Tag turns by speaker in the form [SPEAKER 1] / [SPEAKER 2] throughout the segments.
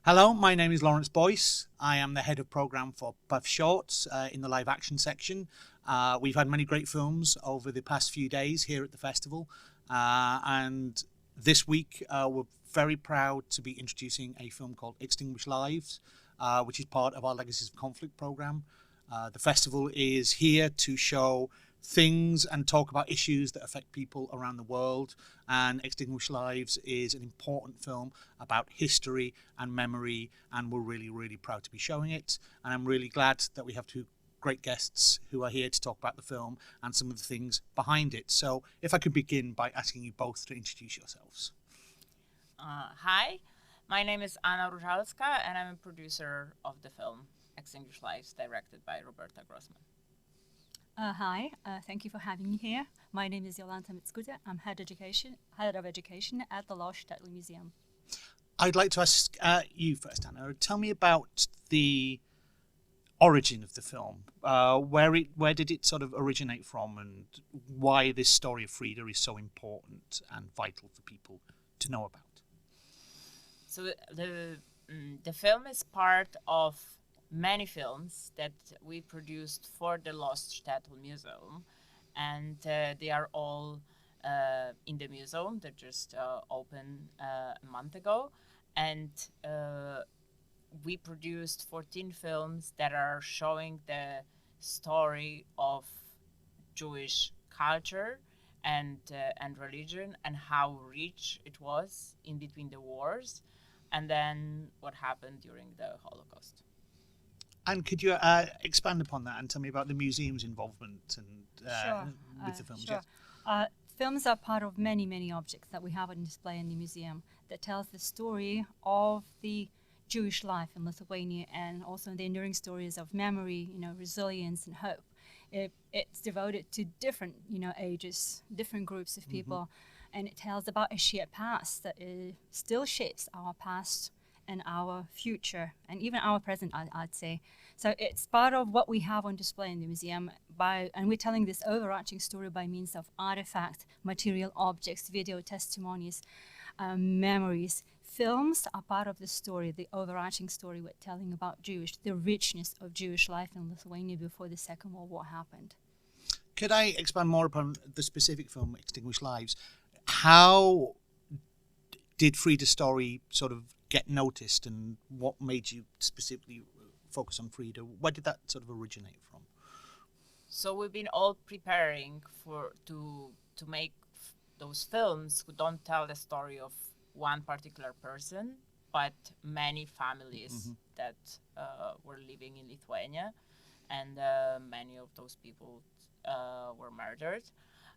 [SPEAKER 1] Hello, my name is Laurence Boyce. I am the head of programme for PÖFF Shorts in the live action section. We've had many great films over the past few days here at the festival, and this week we're very proud to be introducing a film called Extinguished Lives, which is part of our Legacies of Conflict programme. The festival is here to show things and talk about issues that affect people around the world, and Extinguished Lives is an important film about history and memory, and we're really proud to be showing it. And I'm really glad that we have two great guests who are here to talk about the film and some of the things behind it. So if I could begin by asking you both to introduce yourselves.
[SPEAKER 2] Hi, my name is Anna Rozalska and I'm a producer of the film Extinguished Lives, directed by Roberta Grossman.
[SPEAKER 3] Hi, thank you for having me here. My name is Jolanta Mickutė. I'm head of education at the Lost Shtetl Museum.
[SPEAKER 1] I'd like to ask you first, Anna. Tell me about the origin of the film. Where did it sort of originate from, and why this story of Frida is so important and vital for people to know about?
[SPEAKER 2] So the film is part of many films that we produced for the Lost Shtetl Museum, and they are all in the museum. They just opened a month ago, and we produced 14 films that are showing the story of Jewish culture and religion, and how rich it was in between the wars, and then what happened during the Holocaust.
[SPEAKER 1] And could you expand upon that and tell me about the museum's involvement and with the films?
[SPEAKER 3] Sure.
[SPEAKER 1] Yes.
[SPEAKER 3] Films are part of many objects that we have on display in the museum that tells the story of the Jewish life in Lithuania, and also the enduring stories of memory, resilience and hope. It's devoted to different, ages, different groups of people, and it tells about a shared past that still shapes our past and our future, and even our present, I'd say. So it's part of what we have on display in the museum, and we're telling this overarching story by means of artifacts, material objects, video testimonies, memories. Films are part of the story, the overarching story we're telling about the richness of Jewish life in Lithuania before the Second World War happened.
[SPEAKER 1] Could I expand more upon the specific film, Extinguished Lives? How did Frida's story sort of get noticed, and what made you specifically focus on Frida? Where did that sort of originate from?
[SPEAKER 2] So we've been all preparing to make those films who don't tell the story of one particular person, but many families that were living in Lithuania, and many of those people were murdered.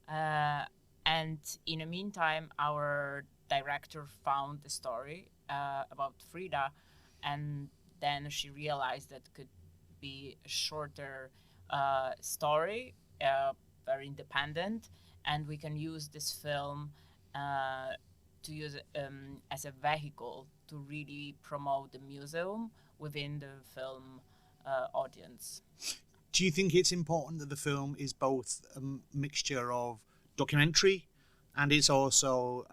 [SPEAKER 2] And in the meantime, our director found the story about Frida, and then she realized that could be a shorter story, very independent, and we can use this film to use as a vehicle to really promote the museum within the film audience.
[SPEAKER 1] Do you think it's important that the film is both a mixture of documentary and it's also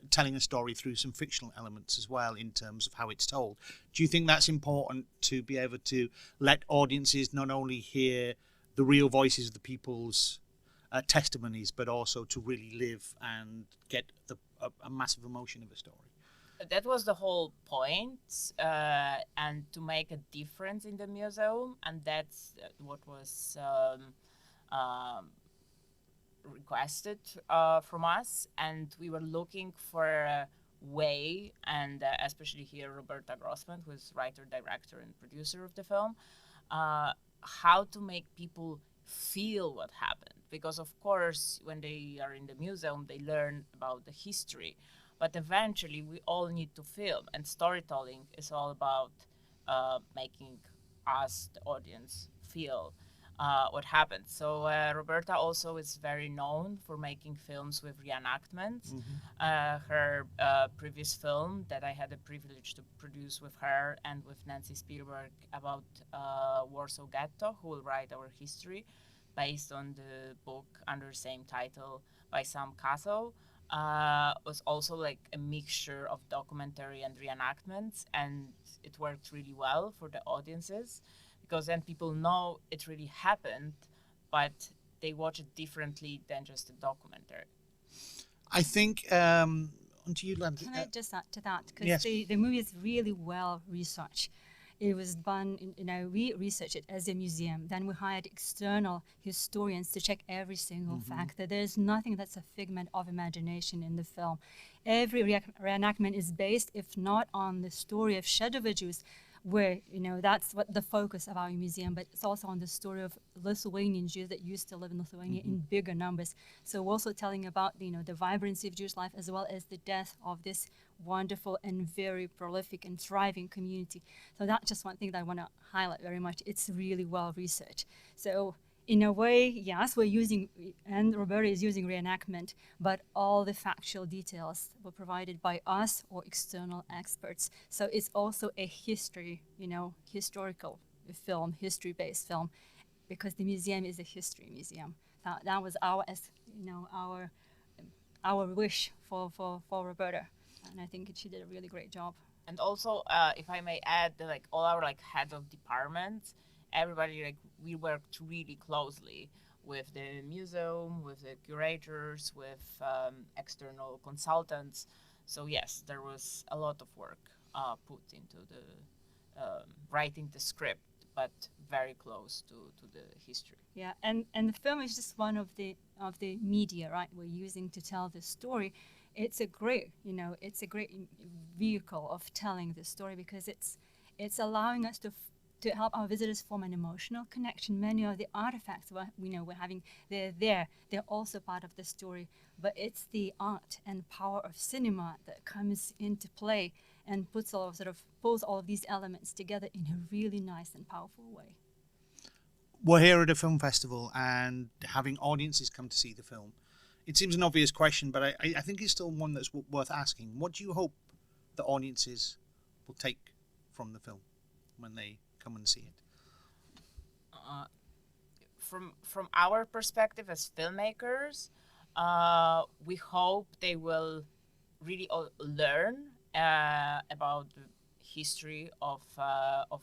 [SPEAKER 1] telling a story through some fictional elements as well in terms of how it's told? Do you think that's important to be able to let audiences not only hear the real voices of the people's testimonies, but also to really live and get a massive emotion of a story?
[SPEAKER 2] That was the whole point, and to make a difference in the museum, and that's what was requested from us, and we were looking for a way, and especially here Roberta Grossman, who is writer, director, and producer of the film, how to make people feel what happened. Because of course, when they are in the museum, they learn about the history, but eventually we all need to feel, and storytelling is all about making us, the audience, feel what happened. So Roberta also is very known for making films with reenactments. Her previous film that I had the privilege to produce with her and with Nancy Spielberg about Warsaw Ghetto, who will write our history based on the book under the same title by Sam Castle. was also like a mixture of documentary and reenactments, and it worked really well for the audiences because then people know it really happened, but they watch it differently than just a documentary.
[SPEAKER 1] I think onto you, Land.
[SPEAKER 3] Can I just add to that? Because
[SPEAKER 1] Yes.
[SPEAKER 3] the movie is really well researched. It was done, we researched it as a museum. Then we hired external historians to check every single fact. That there's nothing that's a figment of imagination in the film. Every reenactment is based, if not on the story of Šeduva Jews, where, that's what the focus of our museum, but it's also on the story of Lithuanian Jews that used to live in Lithuania in bigger numbers. So we're also telling about, the vibrancy of Jewish life as well as the death of this wonderful and very prolific and thriving community. So that's just one thing that I want to highlight very much. It's really well researched. So in a way, yes, we're using, and Roberta is using reenactment, but all the factual details were provided by us or external experts. So it's also a history, historical film, history-based film, because the museum is a history museum. That was our wish for Roberta, and I think she did a really great job.
[SPEAKER 2] And also, if I may add, like all our like heads of departments, everybody, like we worked really closely with the museum, with the curators, with external consultants. So yes, there was a lot of work put into the writing the script, but very close to the history.
[SPEAKER 3] Yeah, and the film is just one of the media, right, we're using to tell the story. It's a great vehicle of telling the story because it's allowing us to help our visitors form an emotional connection. Many of the artifacts we're having, they're also part of the story, but it's the art and power of cinema that comes into play and pulls all of these elements together in a really nice and powerful way.
[SPEAKER 1] We're here at a film festival and having audiences come to see the film. It seems an obvious question, but I think it's still one that's worth asking. What do you hope the audiences will take from the film when they come and see it?
[SPEAKER 2] From our perspective as filmmakers, we hope they will really learn about the history of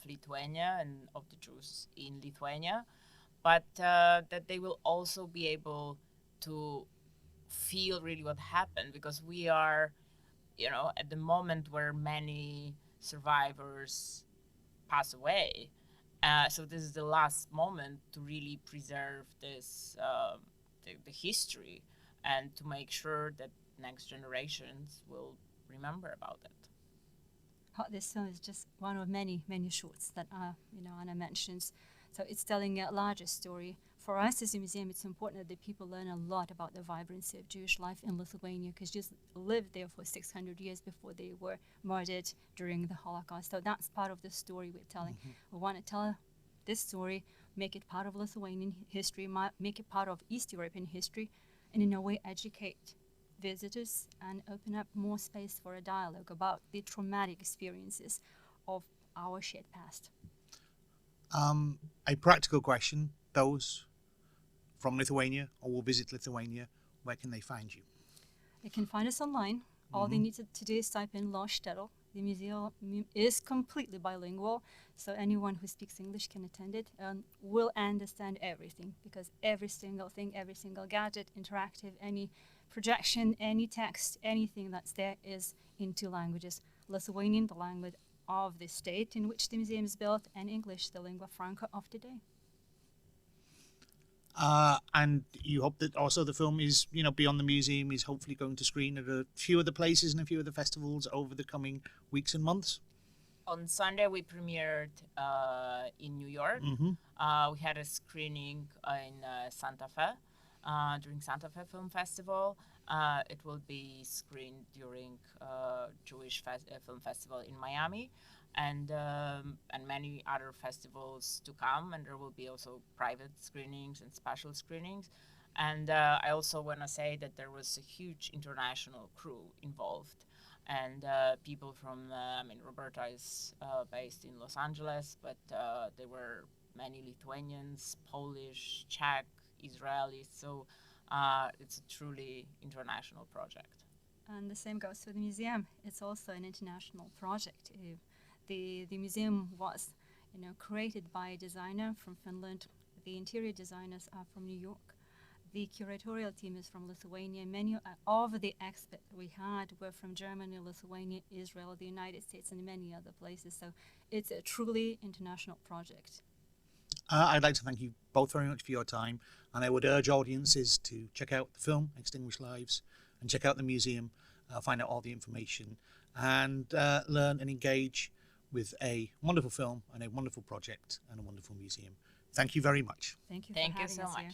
[SPEAKER 2] Lithuania and of the Jews in Lithuania, but that they will also be able to feel really what happened, because we are, at the moment where many survivors pass away. So this is the last moment to really preserve this, the history, and to make sure that next generations will remember about it.
[SPEAKER 3] This film is just one of many, many shorts that Anna mentions. So it's telling a larger story. For us as a museum, it's important that the people learn a lot about the vibrancy of Jewish life in Lithuania, because Jews lived there for 600 years before they were murdered during the Holocaust. So that's part of the story we're telling. We want to tell this story, make it part of Lithuanian history, make it part of East European history, and in a way educate visitors and open up more space for a dialogue about the traumatic experiences of our shared past.
[SPEAKER 1] A practical question: those from Lithuania or will visit Lithuania, where can they find you?
[SPEAKER 3] They can find us online. All they need to do is type in Lost Shtetl. The museum is completely bilingual, so anyone who speaks English can attend it and will understand everything, because every single thing, every single gadget, interactive, any projection, any text, anything that's there is in two languages: Lithuanian, the language of the state in which the museum is built, and English, the lingua franca of today.
[SPEAKER 1] And you hope that also the film is, beyond the museum, is hopefully going to screen at a few other places and a few other festivals over the coming weeks and months.
[SPEAKER 2] On Sunday, we premiered in New York. We had a screening in Santa Fe during Santa Fe Film Festival. It will be screened during Jewish Film Festival in Miami, and many other festivals to come. And there will be also private screenings and special screenings. And I also want to say that there was a huge international crew involved. And people from, Roberta is based in Los Angeles, but there were many Lithuanians, Polish, Czech, Israelis. So it's a truly international project.
[SPEAKER 3] And the same goes for the museum. It's also an international project. The museum was, created by a designer from Finland. The interior designers are from New York. The curatorial team is from Lithuania. Many of the experts we had were from Germany, Lithuania, Israel, the United States, and many other places. So it's a truly international project.
[SPEAKER 1] I'd like to thank you both very much for your time, and I would urge audiences to check out the film Extinguished Lives and check out the museum, find out all the information, and learn and engage with a wonderful film and a wonderful project and a wonderful museum. Thank you very much.
[SPEAKER 3] Thank you.
[SPEAKER 2] Thank
[SPEAKER 3] for
[SPEAKER 2] you
[SPEAKER 3] having
[SPEAKER 2] so
[SPEAKER 3] us
[SPEAKER 2] much.
[SPEAKER 3] here.